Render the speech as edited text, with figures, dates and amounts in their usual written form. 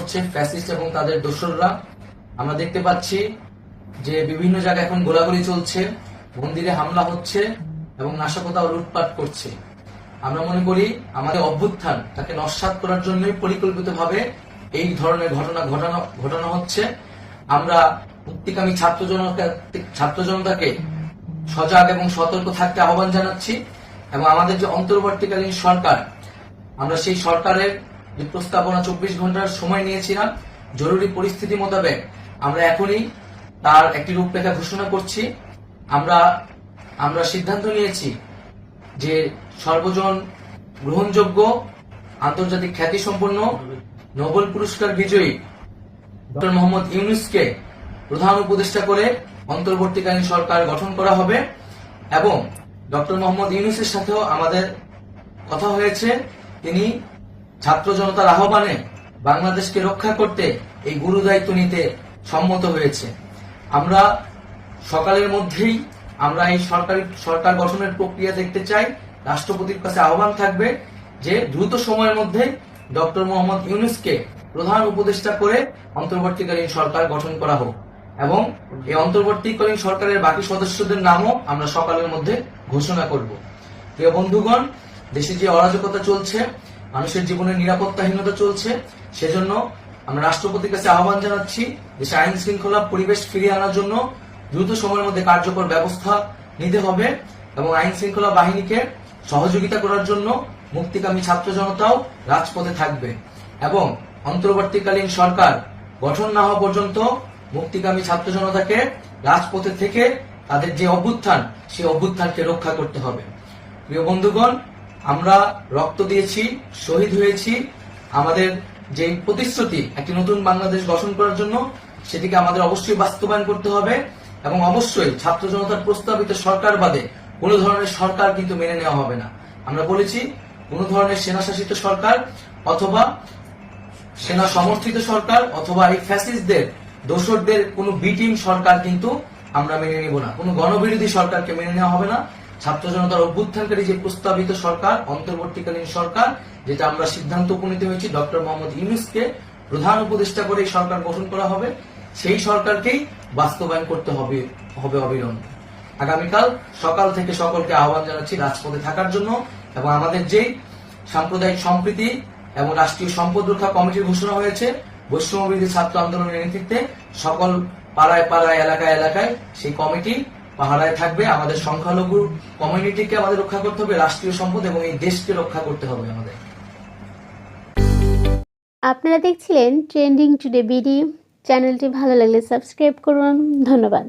করছে ফ্যাসিস্ট এবং তাদের দোসররা। আমরা দেখতে পাচ্ছি যে বিভিন্ন জায়গায় এখন গোলাগুলি চলছে, মন্দিরে হামলা হচ্ছে এবং নাশকতা ও লুটপাট করছে। আমরা মনে করি আমাদের অভ্যুত্থান তাকে নস্যাৎ করার জন্যই পরিকল্পিতভাবে এই ধরনের ঘটনা হচ্ছে। আমরা মুক্তিকামী ছাত্র জনতাকে সজাগ এবং সতর্ক থাকতে আহ্বান জানাচ্ছি এবং আমাদের যে অন্তর্বর্তীকালীন সরকার, আমরা সেই সরকারের যে প্রস্তাবনা 24 ঘন্টার সময় নিয়েছিলাম, জরুরি পরিস্থিতি মোতাবেক আমরা এখনই তার একটি রূপরেখা ঘোষণা করছি। আমরা সিদ্ধান্ত নিয়েছি যে সর্বজন গ্রহণযোগ্য আন্তর্জাতিক খ্যাতিসম্পন্ন নোবেল পুরস্কার বিজয়ী ডক্টর মোহাম্মদ ইউনূসকে প্রধান উপদেষ্টা করে অন্তর্বর্তীকালীন সরকার গঠন করা হবে এবং ডক্টর মোহাম্মদ ইউনূসের সাথেও আমাদের কথা হয়েছে। তিনি ছাত্র জনতার আহ্বানে বাংলাদেশকে রক্ষা করতে এই গুরু দায়িত্ব নিতে সম্মত হয়েছে। আমরা সকালের মধ্যেই আমরা এই সরকার গঠনের প্রক্রিয়া দেখতে চাই। রাষ্ট্রপতির কাছে আহ্বান থাকবে যে দ্রুত সময়ের মধ্যে ডক্টর মোহাম্মদ ইউনূসকে প্রধান উপদেষ্টা করে অন্তর্বর্তীকালীন সরকার গঠন করা হোক এবং এই অন্তর্বর্তীকালীন সরকারের বাকি সদস্যদের নামও আমরা সকালের মধ্যে ঘোষণা করব। প্রিয় বন্ধুগণ, দেশে যে অরাজকতা চলছে, মানুষের জীবনের নিরাপত্তাহীনতা চলছে, সেজন্য আমরা রাষ্ট্রপতির কাছে আহ্বান জানাচ্ছি দেশে আইন শৃঙ্খলা পরিবেশ ফিরিয়ে আনার জন্য দ্রুত সময়ের মধ্যে কার্যকর ব্যবস্থা নিতে হবে এবং আইন শৃঙ্খলা বাহিনীকে সহযোগিতা করার জন্য মুক্তিকামী ছাত্র জনতাও রাজপথে থাকবে এবং অন্তর্বর্তীকালীন সরকার গঠন না হওয়া পর্যন্ত মুক্তিকামী ছাত্র জনতাকে রাজপথে থেকে তাদের যে অভ্যুত্থান, সেই অভ্যুত্থানকে রক্ষা করতে হবে। প্রিয় বন্ধুগণ, আমরা রক্ত দিয়েছি, শহীদ হয়েছি। আমাদের যে প্রতিশ্রুতি একটি নতুন বাংলাদেশ গঠন করার জন্য, সেটিকে আমাদের অবশ্যই বাস্তবায়ন করতে হবে এবং অবশ্যই ছাত্র জনতার প্রস্তাবিত সরকার বাদে কোনো ধরনের সরকার কিন্তু মেনে নেওয়া হবে না। আমরা বলেছি কোন ধরনের সেনা শাসিত সরকার অথবা সেনা সমর্থিত সরকার অথবা এই ফ্যাসিস্টদের দোসরদের কোনো বি টিম সরকার কিন্তু আমরা মেনে নেব না। কোনো গণবিরোধী সরকারকে মেনে নেওয়া হবে না। ছাত্র জনতার অভ্যুত্থানকারী যে প্রস্তাবিত সরকার, অন্তর্বর্তীকালীন সরকার, যেটা আমরা সিদ্ধান্ত উপনীত হয়েছি ডক্টর মোহাম্মদ ইউনূসকে প্রধান উপদেষ্টা করে এই সরকার গঠন করা হবে, সেই সরকারকেই বাস্তবায়ন করতে হবে অবিলম্বে। আগামীকাল সকাল থেকে সকলকে আহ্বান জানাচ্ছি রাজপথে থাকার জন্য এবং আমাদের যে সাম্প্রদায়িক সম্প্রীতি এবং রাষ্ট্রীয় সম্পদ রক্ষা কমিটির ঘোষণা হয়েছে বৈষম্যবিরোধী ছাত্র আন্দোলনের নেতৃত্বে, সকল পাড়ায় পাড়ায় এলাকায় এলাকায় সেই কমিটি পাহারায় থাকবে। আমাদের সংখ্যালঘু কমিউনিটিকে আমাদের রক্ষা করতে হবে, রাষ্ট্রীয় সম্পদ এবং এই দেশকে রক্ষা করতে হবে আমাদের। আপনারা দেখছিলেন ট্রেন্ডিং টুডে বিডি। চ্যানেলটি ভালো লাগলে সাবস্ক্রাইব করুন। ধন্যবাদ।